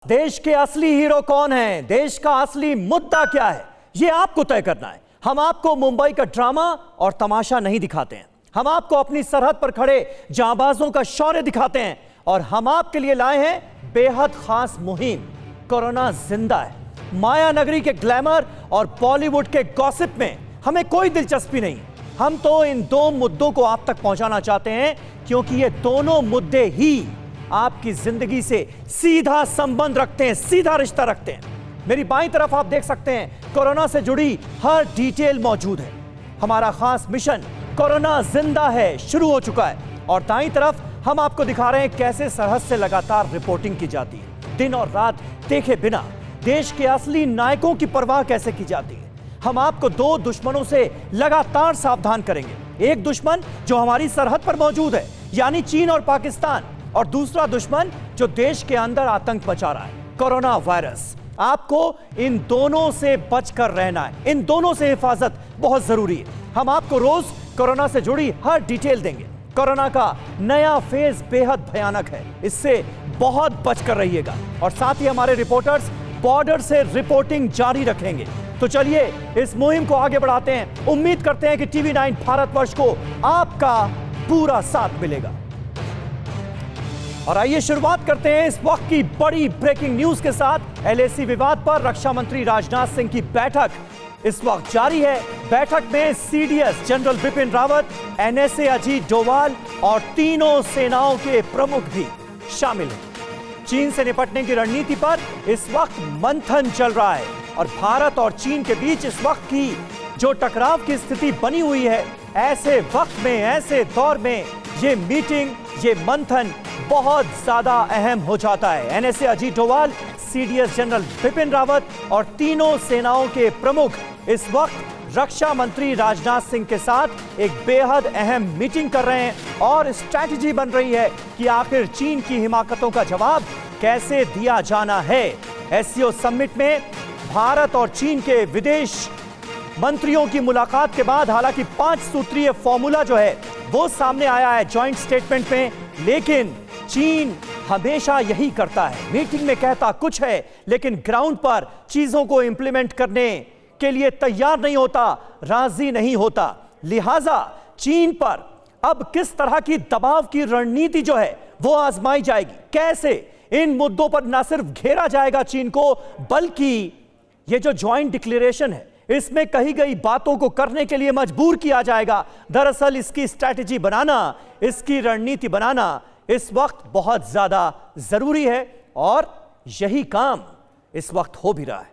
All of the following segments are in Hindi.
देश के असली हीरो कौन है, देश का असली मुद्दा क्या है, यह आपको तय करना है। हम आपको मुंबई का ड्रामा और तमाशा नहीं दिखाते हैं। हम आपको अपनी सरहद पर खड़े जांबाजों का शौर्य दिखाते हैं और हम आपके लिए लाए हैं बेहद खास मुहिम। कोरोना जिंदा है। माया नगरी के ग्लैमर और बॉलीवुड के गॉसिप में हमें कोई दिलचस्पी नहीं। हम तो इन दो मुद्दों को आप तक पहुंचाना चाहते हैं क्योंकि ये दोनों मुद्दे ही आपकी जिंदगी से सीधा संबंध रखते हैं, सीधा रिश्ता रखते हैं। मेरी बाईं तरफ आप देख सकते हैं कोरोना से जुड़ी हर डिटेल मौजूद है। हमारा खास मिशन कोरोना जिंदा है शुरू हो चुका है और दाईं तरफ हम आपको दिखा रहे हैं कैसे सरहद से लगातार रिपोर्टिंग की जाती है। दिन और रात देखे बिना देश के असली नायकों की परवाह कैसे की जाती है। हम आपको दो दुश्मनों से लगातार सावधान करेंगे। एक दुश्मन जो हमारी सरहद पर मौजूद है यानी चीन और पाकिस्तान, और दूसरा दुश्मन जो देश के अंदर आतंक मचा रहा है, कोरोना वायरस। आपको इन दोनों से बचकर रहना है, इन दोनों से हिफाजत बहुत जरूरी है। हम आपको रोज कोरोना से जुड़ी हर डिटेल देंगे। कोरोना का नया फेज बेहद भयानक है, इससे बहुत बचकर रहिएगा। और साथ ही हमारे रिपोर्टर्स बॉर्डर से रिपोर्टिंग जारी रखेंगे। तो चलिए इस मुहिम को आगे बढ़ाते हैं। उम्मीद करते हैं कि टीवी 9 भारतवर्ष को आपका पूरा साथ मिलेगा। और आइए शुरुआत करते हैं इस वक्त की बड़ी ब्रेकिंग न्यूज के साथ। एलएसी विवाद पर रक्षा मंत्री राजनाथ सिंह की बैठक इस वक्त जारी है। बैठक में CDS general Bipin Rawat, NSA Ajit Doval और तीनों सेनाओं के प्रमुख भी शामिल हैं। चीन से निपटने की रणनीति पर इस वक्त मंथन चल रहा है और भारत और चीन के बीच इस वक्त की जो टकराव की स्थिति बनी हुई है, ऐसे वक्त में, ऐसे दौर में ये मीटिंग, ये मंथन बहुत ज्यादा अहम हो जाता है। NSA Ajit Doval, CDS general Bipin Rawat और तीनों सेनाओं के प्रमुख इस वक्त रक्षा मंत्री राजनाथ सिंह के साथ एक बेहद अहम मीटिंग कर रहे हैं और स्ट्रैटेजी बन रही है कि आखिर चीन की हिमाकतों का जवाब कैसे दिया जाना है। एससीओ समिट में भारत और चीन के विदेश मंत्रियों की मुलाकात के बाद हालांकि 5 सूत्रीय फॉर्मूला जो है वो सामने आया है जॉइंट स्टेटमेंट में, लेकिन चीन हमेशा यही करता है। मीटिंग में कहता कुछ है लेकिन ग्राउंड पर चीजों को इंप्लीमेंट करने के लिए तैयार नहीं होता, राजी नहीं होता। लिहाजा चीन पर अब किस तरह की दबाव की रणनीति जो है वो आजमाई जाएगी। कैसे इन मुद्दों पर न सिर्फ घेरा जाएगा चीन को, बल्कि ये जो जॉइंट डिक्लेरेशन है इसमें कही गई बातों को करने के लिए मजबूर किया जाएगा। दरअसल इसकी स्ट्रैटेजी बनाना, इसकी रणनीति बनाना इस वक्त बहुत ज्यादा जरूरी है और यही काम इस वक्त हो भी रहा है।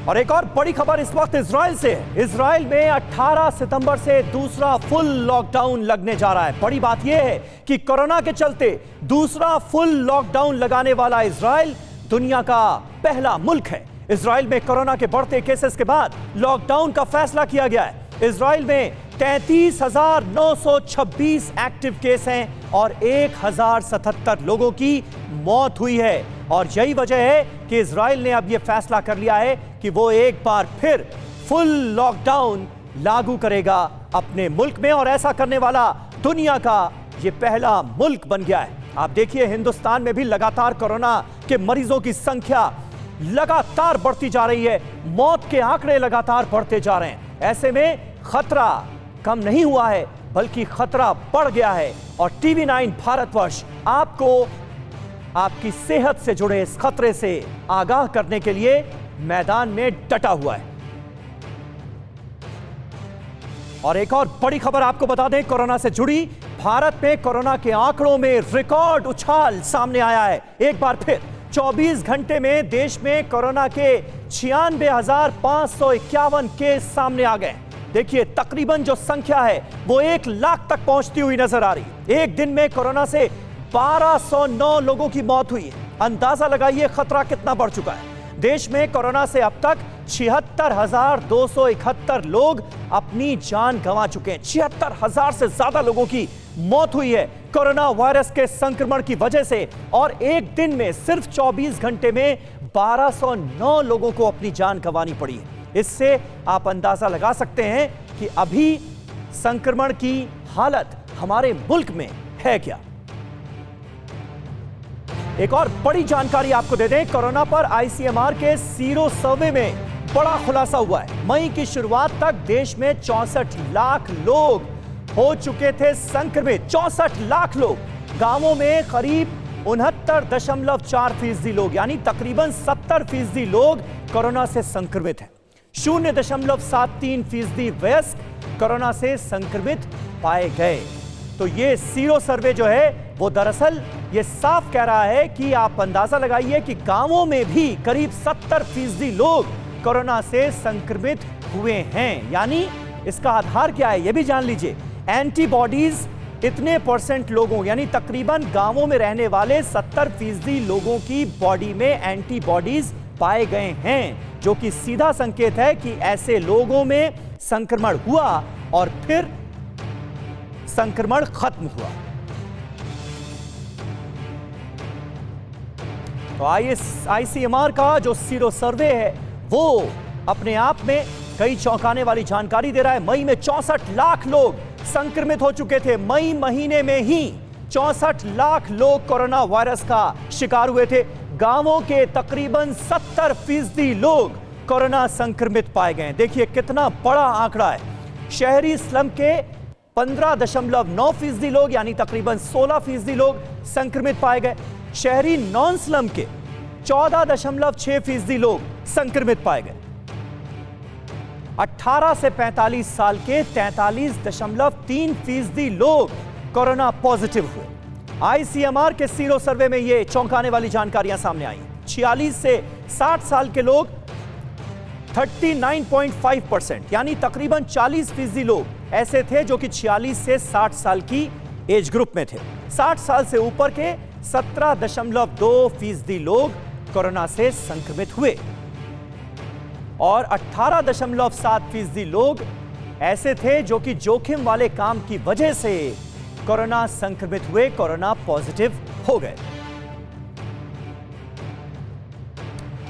और एक और बड़ी खबर इस वक्त इजराइल से है। इजराइल में 18 सितंबर से दूसरा फुल लॉकडाउन लगने जा रहा है। बड़ी बात यह है कि कोरोना के चलते दूसरा फुल लॉकडाउन लगाने वाला इजराइल दुनिया का पहला मुल्क है। इजराइल में कोरोना के बढ़ते केसेस के बाद लॉकडाउन का फैसला किया गया है। इजराइल में 33,926 एक्टिव केस हैं और 1,077 लोगों की मौत हुई है। और यही वजह है कि इजराइल ने अब यह फैसला कर लिया है कि वो एक बार फिर फुल लॉकडाउन लागू करेगा अपने मुल्क में, और ऐसा करने वाला दुनिया का यह पहला मुल्क बन गया है। आप देखिए हिंदुस्तान में भी लगातार कोरोना के मरीजों की संख्या लगातार बढ़ती जा रही है, मौत के आंकड़े लगातार बढ़ते जा रहे हैं। ऐसे में खतरा कम नहीं हुआ है बल्कि खतरा बढ़ गया है और टीवी 9 भारतवर्ष आपको आपकी सेहत से जुड़े इस खतरे से आगाह करने के लिए मैदान में डटा हुआ है। और एक और बड़ी खबर आपको बता दें कोरोना से जुड़ी। भारत में कोरोना के आंकड़ों में रिकॉर्ड उछाल सामने आया है। एक बार फिर 24 घंटे में देश में कोरोना के 96,551 केस सामने आ गए। देखिए तकरीबन जो संख्या है वो 1 लाख तक पहुंचती हुई नजर आ रही। एक दिन में कोरोना से 1209 लोगों की मौत हुई है। अंदाजा लगाइए खतरा कितना बढ़ चुका है। देश में कोरोना से अब तक 76,271 लोग अपनी जान गंवा चुके हैं। 76,000 से ज्यादा लोगों की मौत हुई है कोरोना वायरस के संक्रमण की वजह से। और एक दिन में सिर्फ 24 घंटे में 1209 लोगों को अपनी जान गंवानी पड़ी है। इससे आप अंदाजा लगा सकते हैं कि अभी संक्रमण की हालत हमारे मुल्क में है क्या। एक और बड़ी जानकारी आपको दे दें, कोरोना पर आईसीएमआर के सीरो सर्वे में बड़ा खुलासा हुआ है। मई की शुरुआत तक देश में 64 लाख लोग हो चुके थे संक्रमित। 64 लाख लोग। गांवों में करीब 69.4% लोग यानी तकरीबन 70% लोग कोरोना से संक्रमित हैं। 0.73% वयस्क कोरोना से संक्रमित पाए गए। तो ये सीरो सर्वे जो है वो दरअसल ये साफ कह रहा है कि आप अंदाजा लगाइए कि गांवों में भी करीब 70% लोग कोरोना से संक्रमित हुए हैं। यानी इसका आधार क्या है ये भी जान लीजिए। एंटीबॉडीज इतने परसेंट लोगों यानी तकरीबन गांवों में रहने वाले 70% लोगों की बॉडी में एंटीबॉडीज पाए गए हैं, जो कि सीधा संकेत है कि ऐसे लोगों में संक्रमण हुआ और फिर संक्रमण खत्म हुआ। तो आईसीएमआर का जो सीरो सर्वे है वो अपने आप में कई चौंकाने वाली जानकारी दे रहा है। मई में 64 लाख लोग संक्रमित हो चुके थे। मई महीने में ही 64 लाख लोग कोरोना वायरस का शिकार हुए थे। गांवों के तकरीबन 70% लोग कोरोना संक्रमित पाए गए। देखिए कितना बड़ा आंकड़ा है। शहरी स्लम के 15.9% लोग यानी तकरीबन 16% लोग संक्रमित पाए गए। शहरी नॉन स्लम के 14.6% लोग संक्रमित पाए गए। 18 से 45 साल के 43.3% लोग कोरोना पॉजिटिव हुए। आईसीएमआर के सीरो सर्वे में ये चौंकाने वाली जानकारियां सामने आई। 46 से 60 साल के लोग 39.5% यानी तकरीबन 40% लोग ऐसे थे जो कि 46 से 60 साल की एज ग्रुप में थे। 60 साल से ऊपर के 17.2% लोग कोरोना से संक्रमित हुए और 18.7% लोग ऐसे थे जो कि जोखिम वाले काम की वजह से कोरोना संक्रमित हुए, कोरोना पॉजिटिव हो गए।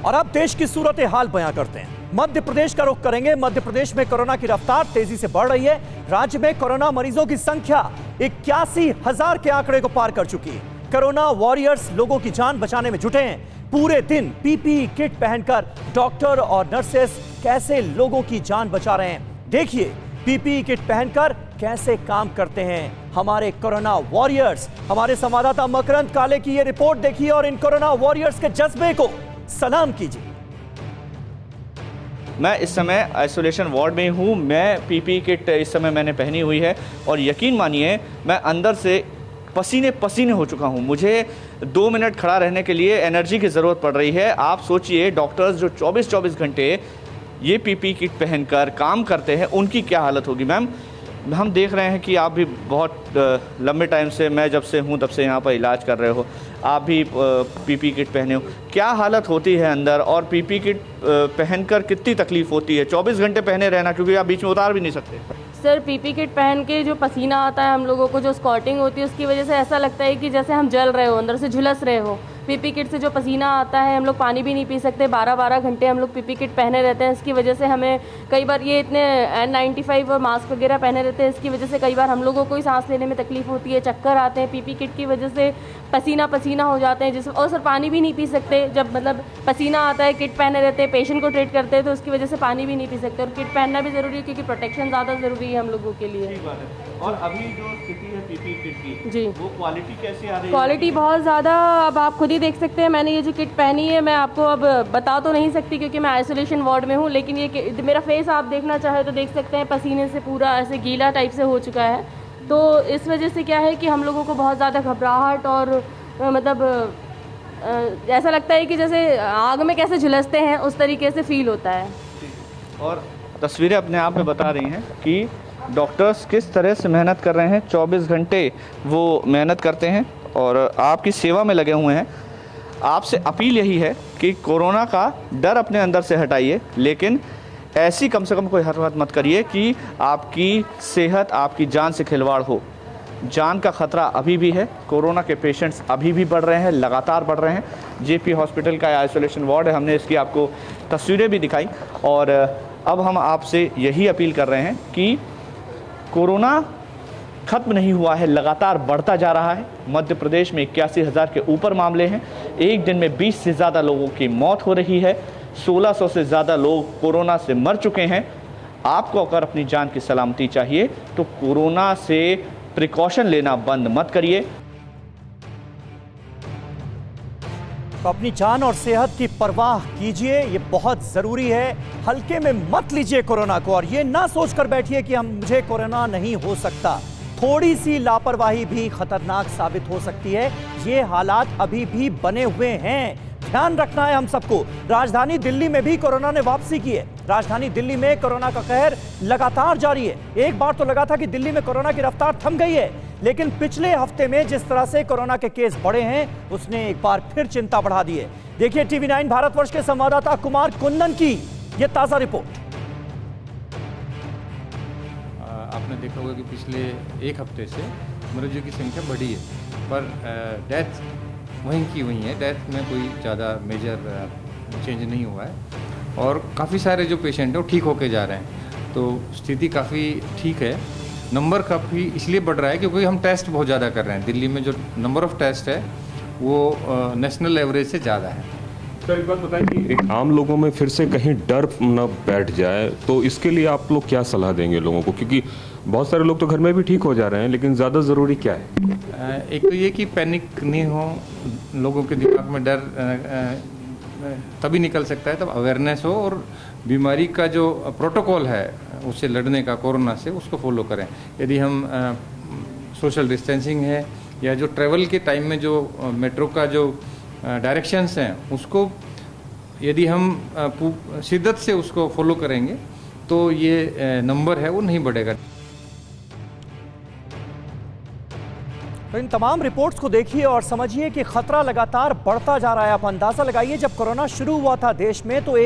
और अब देश की सूरत हाल बयां करते हैं। मध्य प्रदेश का रुख करेंगे। मध्य प्रदेश में कोरोना की रफ्तार तेजी से बढ़ रही है। राज्य में कोरोना मरीजों की संख्या 81,000 के आंकड़े को पार कर चुकी है। कोरोना वॉरियर्स लोगों की जान बचाने में जुटे हैं। पूरे दिन पीपीई किट पहनकर डॉक्टर और नर्सेस कैसे लोगों की जान बचा रहे हैं। देखिए पीपीई किट पहनकर कैसे काम करते हैं हमारे कोरोना वॉरियर्स। हमारे संवाददाता मकरंद काले की ये रिपोर्ट देखिए और इन कोरोना वॉरियर्स के जज्बे को सलाम कीजिए। मैं इस समय आइसोलेशन वार्ड में हूँ। मैं पीपीई किट इस समय मैंने पहनी हुई है और यकीन मानिए मैं अंदर से पसीने पसीने हो चुका हूँ। मुझे 2 मिनट खड़ा रहने के लिए एनर्जी की ज़रूरत पड़ रही है। आप सोचिए डॉक्टर्स जो 24-24 घंटे ये पीपीई किट पहनकर काम करते हैं उनकी क्या हालत होगी। मैम हम देख रहे हैं कि आप भी बहुत लंबे टाइम से, मैं जब से हूँ तब से यहाँ पर इलाज कर रहे हो, आप भी पीपीई किट पहने हो। क्या हालत होती है अंदर और पीपीई किट पहनकर कितनी तकलीफ़ होती है 24 घंटे पहने रहना, क्योंकि आप बीच में उतार भी नहीं सकते। सर पीपी किट पहन के जो पसीना आता है हम लोगों को, जो स्कॉटिंग होती है उसकी वजह से ऐसा लगता है कि जैसे हम जल रहे हो, अंदर से झुलस रहे हो। पीपी किट से जो पसीना आता है हम लोग पानी भी नहीं पी सकते। 12-12 घंटे हम लोग पीपी किट पहने रहते हैं। इसकी वजह से हमें कई बार ये इतने N95 और मास्क वगैरह पहने रहते हैं, इसकी वजह से कई बार हम लोगों को ही सांस लेने में तकलीफ होती है, चक्कर आते हैं। पीपी किट की वजह से पसीना पसीना हो जाते हैं और सर पानी भी नहीं पी सकते। जब मतलब पसीना आता है, किट पहने रहते हैं, पेशेंट को ट्रीट करते हैं तो उसकी वजह से पानी भी नहीं पी सकते। और किट पहनना भी ज़रूरी है क्योंकि प्रोटेक्शन ज़्यादा ज़रूरी है हम लोगों के लिए। और अभी जो स्थिति है पीपी किट की जी, वो क्वालिटी कैसी आ रही है? क्वालिटी बहुत ज़्यादा, अब आप खुद ही देख सकते हैं। मैंने ये जो किट पहनी है मैं आपको अब बता तो नहीं सकती क्योंकि मैं आइसोलेशन वार्ड में हूँ, लेकिन ये मेरा फेस आप देखना चाहे तो देख सकते हैं, पसीने से पूरा ऐसे गीला टाइप से हो चुका है। तो इस वजह से क्या है कि हम लोगों को बहुत ज़्यादा घबराहट और मतलब ऐसा लगता है कि जैसे आग में कैसे झुलसते हैं उस तरीके से फील होता है। और तस्वीरें अपने आप में बता रही हैं कि डॉक्टर्स किस तरह से मेहनत कर रहे हैं। 24 घंटे वो मेहनत करते हैं और आपकी सेवा में लगे हुए हैं। आपसे अपील यही है कि कोरोना का डर अपने अंदर से हटाइए, लेकिन ऐसी कम से कम कोई हरकत मत करिए कि आपकी सेहत, आपकी जान से खिलवाड़ हो। जान का ख़तरा अभी भी है। कोरोना के पेशेंट्स अभी भी बढ़ रहे हैं, लगातार बढ़ रहे हैं। जेपी हॉस्पिटल का आइसोलेशन वार्ड है, हमने इसकी आपको तस्वीरें भी दिखाई। और अब हम आपसे यही अपील कर रहे हैं कि कोरोना खत्म नहीं हुआ है, लगातार बढ़ता जा रहा है। मध्य प्रदेश में 81,000 के ऊपर मामले हैं। एक दिन में 20 से ज़्यादा लोगों की मौत हो रही है। 1600 से ज़्यादा लोग कोरोना से मर चुके हैं। आपको अगर अपनी जान की सलामती चाहिए तो कोरोना से प्रिकॉशन लेना बंद मत करिए। तो अपनी जान और सेहत की परवाह कीजिए, ये बहुत जरूरी है। हल्के में मत लीजिए कोरोना को, और ये ना सोचकर बैठिए कि मुझे कोरोना नहीं हो सकता। थोड़ी सी लापरवाही भी खतरनाक साबित हो सकती है। ये हालात अभी भी बने हुए हैं, ध्यान रखना है हम सबको। राजधानी दिल्ली में भी कोरोना ने वापसी की है। राजधानी दिल्ली में कोरोना का कहर लगातार जारी है। एक बार तो लगा था कि दिल्ली में कोरोना की रफ्तार थम गई है, लेकिन पिछले हफ्ते में जिस तरह से कोरोना के केस बढ़े हैं, उसने एक बार फिर चिंता बढ़ा दी है। देखिए टीवी 9 भारतवर्ष के संवाददाता कुमार कुंदन की यह ताजा रिपोर्ट। आपने देखा होगा कि पिछले एक हफ्ते से मरीजों की संख्या बढ़ी है, पर डेथ वहीं की वहीं है। डेथ में कोई ज़्यादा मेजर चेंज नहीं हुआ है, और काफ़ी सारे जो पेशेंट हैं वो ठीक होके जा रहे हैं। तो स्थिति काफ़ी ठीक है। नंबर काफ़ी इसलिए बढ़ रहा है क्योंकि हम टेस्ट बहुत ज़्यादा कर रहे हैं। दिल्ली में जो नंबर ऑफ़ टेस्ट है वो नेशनल एवरेज से ज़्यादा है। सर एक बात बताएं कि एक आम लोगों में फिर से कहीं डर न बैठ जाए, तो इसके लिए आप लोग क्या सलाह देंगे लोगों को? क्योंकि बहुत सारे लोग तो घर में भी ठीक हो जा रहे हैं, लेकिन ज़्यादा ज़रूरी क्या है? एक तो ये कि पैनिक नहीं हो, लोगों के दिमाग में डर तभी निकल सकता है तब अवेयरनेस हो, और बीमारी का जो प्रोटोकॉल है उससे लड़ने का, कोरोना से, उसको फॉलो करें। यदि हम सोशल डिस्टेंसिंग है, या जो ट्रैवल के टाइम में जो मेट्रो का जो डायरेक्शंस हैं उसको यदि हम शिद्दत से उसको फॉलो करेंगे तो ये नंबर है वो नहीं बढ़ेगा। तो इन तमाम रिपोर्ट्स को देखिए और समझिए कि खतरा लगातार बढ़ता जा रहा है। आप अंदाजा लगाइए, जब कोरोना शुरू हुआ था देश में तो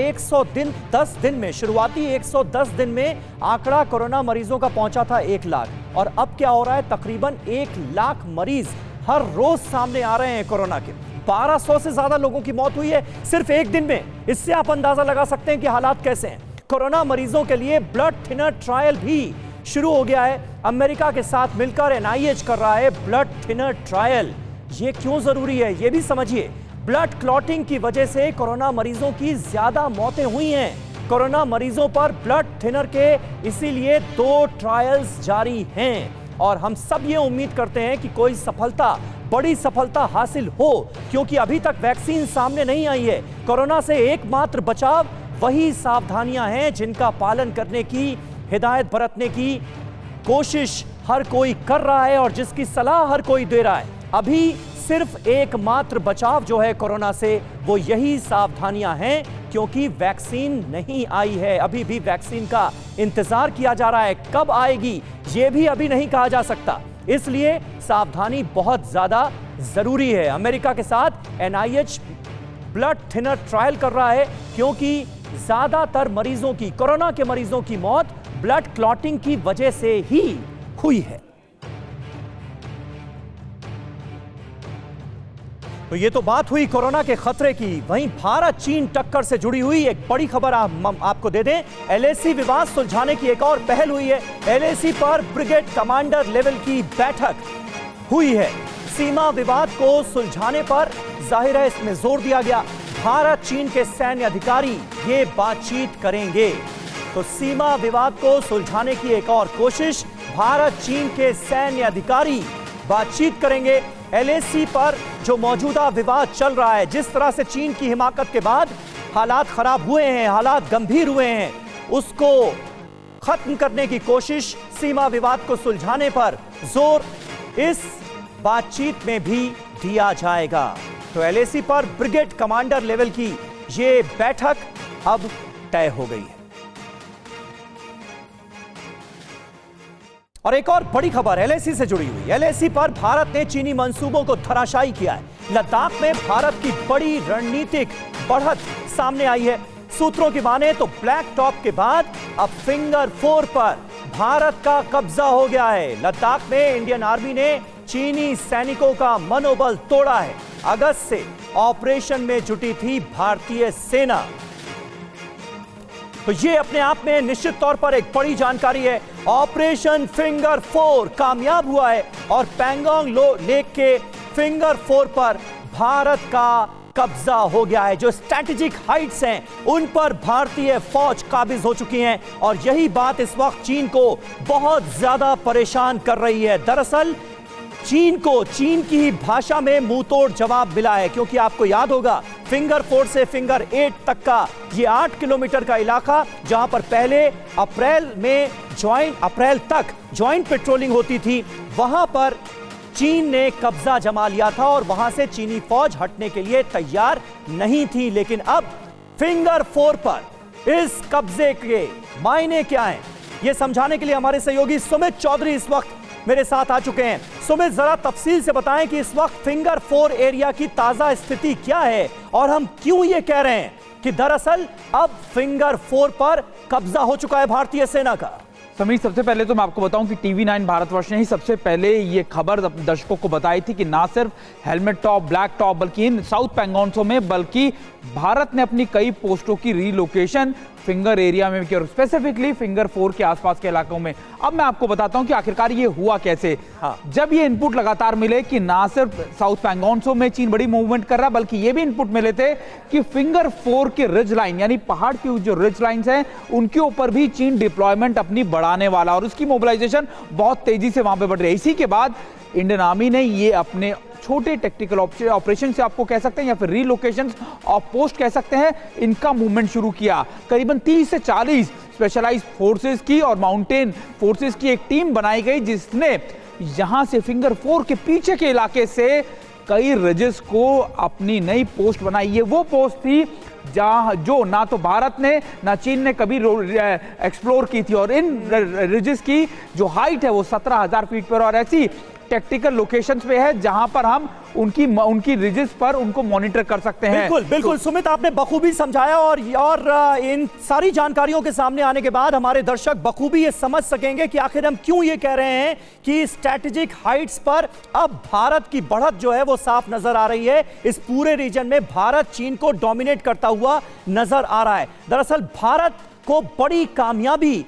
10 दिन में, शुरुआती 110 दिन में आंकड़ा कोरोना मरीजों का पहुंचा था 1 लाख, और अब क्या हो रहा है, तकरीबन 1 लाख मरीज हर रोज सामने आ रहे हैं कोरोना के। 1200 से ज्यादा लोगों की मौत हुई है सिर्फ एक दिन में। इससे आप अंदाजा लगा सकते हैं कि हालात कैसे हैं। कोरोना मरीजों के लिए ब्लड थिनर ट्रायल भी शुरू हो गया है। अमेरिका के साथ मिलकर NIH कर रहा है ब्लड थिनर ट्रायल। ये क्यों जरूरी है ये भी समझिए। ब्लड क्लॉटिंग की वजह से कोरोना मरीजों की ज्यादा मौतें हुई हैं। कोरोना मरीजों पर ब्लड थिनर के इसीलिए 2 ट्रायल्स जारी हैं, और हम सब ये उम्मीद करते हैं कि कोई सफलता, बड़ी सफलता हासिल हो, क्योंकि अभी तक वैक्सीन सामने नहीं आई है। कोरोना से एकमात्र बचाव वही सावधानियां हैं जिनका पालन करने की, हिदायत बरतने की कोशिश हर कोई कर रहा है और जिसकी सलाह हर कोई दे रहा है। अभी सिर्फ एकमात्र बचाव जो है कोरोना से, वो यही सावधानियां हैं, क्योंकि वैक्सीन नहीं आई है। अभी भी वैक्सीन का इंतजार किया जा रहा है। कब आएगी ये भी अभी नहीं कहा जा सकता, इसलिए सावधानी बहुत ज्यादा जरूरी है। अमेरिका के साथ NIH ब्लड थिनर ट्रायल कर रहा है, क्योंकि ज्यादातर मरीजों की, कोरोना के मरीजों की मौत ब्लड क्लॉटिंग की वजह से ही हुई है। तो ये तो बात हुई कोरोना के खतरे की। वहीं भारत चीन टक्कर से जुड़ी हुई एक बड़ी खबर आपको दे दें। LAC विवाद सुलझाने की एक और पहल हुई है। LAC पर ब्रिगेड कमांडर लेवल की बैठक हुई है। सीमा विवाद को सुलझाने पर जाहिर है इसमें जोर दिया गया। भारत चीन के सैन्य अधिकारी ये बातचीत करेंगे। तो सीमा विवाद को सुलझाने की एक और कोशिश, भारत चीन के सैन्य अधिकारी बातचीत करेंगे। LAC पर जो मौजूदा विवाद चल रहा है, जिस तरह से चीन की हिमाकत के बाद हालात खराब हुए हैं, हालात गंभीर हुए हैं, उसको खत्म करने की कोशिश, सीमा विवाद को सुलझाने पर जोर इस बातचीत में भी दिया जाएगा। तो LAC पर ब्रिगेड कमांडर लेवल की ये बैठक अब तय हो गई है। और एक और बड़ी खबर LAC से जुड़ी हुई। LAC पर भारत ने चीनी मंसूबों को धराशायी किया है। लद्दाख में भारत की बड़ी रणनीतिक बढ़त सामने आई है। सूत्रों की माने तो ब्लैक टॉप के बाद अब फिंगर 4 पर भारत का कब्जा हो गया है। लद्दाख में इंडियन आर्मी ने चीनी सैनिकों का मनोबल तोड़ा है। अगस्त से ऑपरेशन में जुटी थी भारतीय सेना। तो ये अपने आप में निश्चित तौर पर एक बड़ी जानकारी है। ऑपरेशन फिंगर 4 कामयाब हुआ है और पैंगोंग लेक के फिंगर 4 पर भारत का कब्जा हो गया है। जो स्ट्रैटेजिक हाइट्स हैं उन पर भारतीय फौज काबिज हो चुकी है और यही बात इस वक्त चीन को बहुत ज्यादा परेशान कर रही है। दरअसल चीन को चीन की ही भाषा में मुंहतोड़ जवाब मिला है, क्योंकि आपको याद होगा फिंगर 4 से फिंगर 8 तक का ये 8 किलोमीटर का इलाका, जहां पर पहले अप्रैल तक ज्वाइंट पेट्रोलिंग होती थी, वहां पर चीन ने कब्जा जमा लिया था और वहां से चीनी फौज हटने के लिए तैयार नहीं थी। लेकिन अब फिंगर 4 पर इस कब्जे के मायने क्या हैं, यह समझाने के लिए हमारे सहयोगी सुमित चौधरी इस वक्त मेरे साथ आ चुके हैं। सुमित, जरा तफसील से बताएं कि इस वक्त फिंगर 4 एरिया की ताजा स्थिति क्या है और हम क्यों ये कह रहे हैं कि दरअसल अब फिंगर 4 पर कब्जा हो चुका है भारतीय सेना का। समीर, सबसे पहले तो मैं आपको बताऊं कि TV9 भारतवर्ष ने ही सबसे पहले ये खबर दर्शकों को बताई थी कि ना सिर्फ हेलमेट टॉप, ब्लैक टॉप, बल्कि इन साउथ पैंगोंग में बल्कि भारत ने अपनी कई पोस्टों की रीलोकेशन फिंगर एरिया में की और स्पेसिफिकली फिंगर 4 के आसपास के इलाकों में। अब मैं आपको बताता हूं कि आखिरकार ये हुआ कैसे। जब ये इनपुट लगातार मिले कि ना सिर्फ साउथ पैंगोंग में चीन बड़ी मूवमेंट कर रहा, बल्कि ये भी इनपुट मिले थे कि फिंगर 4 के रिज लाइन यानी पहाड़ की जो रिज लाइंस हैं उनके ऊपर भी चीन डिप्लॉयमेंट अपनी बढ़ाने वाला और उसकी मोबिलाइजेशन बहुत तेजी से वहां पे बढ़ रही है। इसी के बाद इंडियन आर्मी ने ये अपने छोटे टेक्टिकल ऑपरेशन से आपको कह सकते हैं या फिर रीलोकेशन ऑफ पोस्ट कह सकते हैं, इनका मूवमेंट शुरू किया। करीबन 30 से 40 स्पेशलाइज्ड फोर्सेस की और माउंटेन फोर्सेस की एक टीम बनाई गई, जिसने यहां से फिंगर 4 के पीछे के इलाके से कई रिजेस को अपनी नई पोस्ट बनाई। ये वो पोस्ट थी जो ना तो भारत ने ना चीन ने कभी एक्सप्लोर की थी और इन रिजेस की जो हाइट है वो 17,000 फीट पर और ऐसी टेक्टिकल लोकेशंस पे है जहां पर हम उनकी रिजेस पर उनको मॉनिटर कर सकते हैं। बिल्कुल सुमित, आपने बखूबी समझाया और इन सारी जानकारियों के सामने आने के बाद हमारे दर्शक बखूबी ये समझ सकेंगे कि आखिर हम क्यों ये कह रहे हैं कि स्ट्रैटेजिक हाइट्स पर अब भारत की बढ़त जो है वो साफ नजर आ रही है। इस पूरे रीजन में भारत चीन को डोमिनेट करता हुआ नजर आ रहा है। दरअसल भारत को बड़ी कामयाबी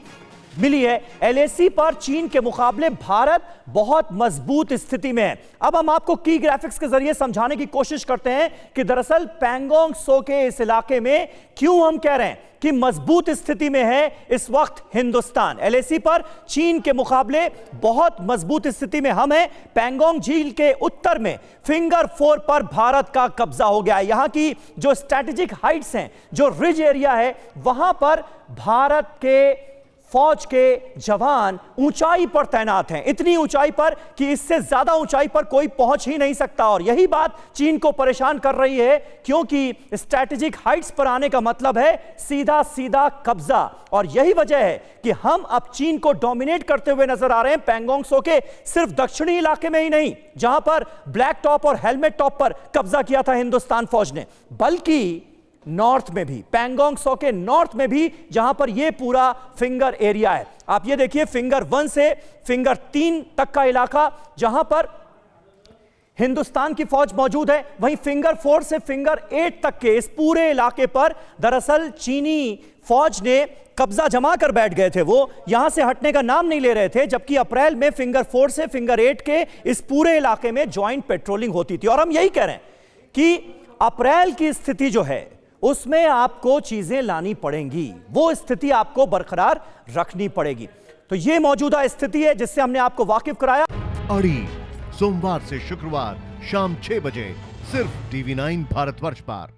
मिली है। LAC पर चीन के मुकाबले भारत बहुत मजबूत स्थिति में है। अब हम आपको की ग्राफिक्स के जरिए समझाने की कोशिश करते हैं कि दरअसल पैंगोंग त्सो के इस इलाके में क्यों हम कह रहे हैं कि मजबूत स्थिति में है इस वक्त हिंदुस्तान। LAC पर चीन के मुकाबले बहुत मजबूत स्थिति में हम हैं। पैंगोंग झील के उत्तर में फिंगर 4 पर भारत का कब्जा हो गया है। यहां की जो स्ट्रैटेजिक हाइट्स हैं, जो रिज एरिया है, वहां पर भारत के फौज के जवान ऊंचाई पर तैनात हैं, इतनी ऊंचाई पर कि इससे ज्यादा ऊंचाई पर कोई पहुंच ही नहीं सकता। और यही बात चीन को परेशान कर रही है, क्योंकि स्ट्रैटेजिक हाइट्स पर आने का मतलब है सीधा सीधा कब्जा। और यही वजह है कि हम अब चीन को डोमिनेट करते हुए नजर आ रहे हैं पैंगोंग त्सो के सिर्फ दक्षिणी इलाके में ही नहीं, जहां पर ब्लैक टॉप और हेलमेट टॉप पर कब्जा किया था हिंदुस्तान फौज ने, बल्कि नॉर्थ में भी, पैंगोंग त्सो के नॉर्थ में भी, जहां पर यह पूरा फिंगर एरिया है। आप ये देखिए फिंगर 1 से फिंगर 3 तक का इलाका जहां पर हिंदुस्तान की फौज मौजूद है, वहीं फिंगर 4 से फिंगर 8 तक के इस पूरे इलाके पर दरअसल चीनी फौज ने कब्जा जमा कर बैठ गए थे। वो यहां से हटने का नाम नहीं ले रहे थे, जबकि अप्रैल में फिंगर 4 से फिंगर 8 के इस पूरे इलाके में ज्वाइंट पेट्रोलिंग होती थी। और हम यही कह रहे हैं कि अप्रैल की स्थिति जो है उसमें आपको चीजें लानी पड़ेंगी, वो स्थिति आपको बरकरार रखनी पड़ेगी। तो ये मौजूदा स्थिति है जिससे हमने आपको वाकिफ कराया। अड़ी सोमवार से शुक्रवार शाम 6 बजे सिर्फ TV9 भारतवर्ष पर।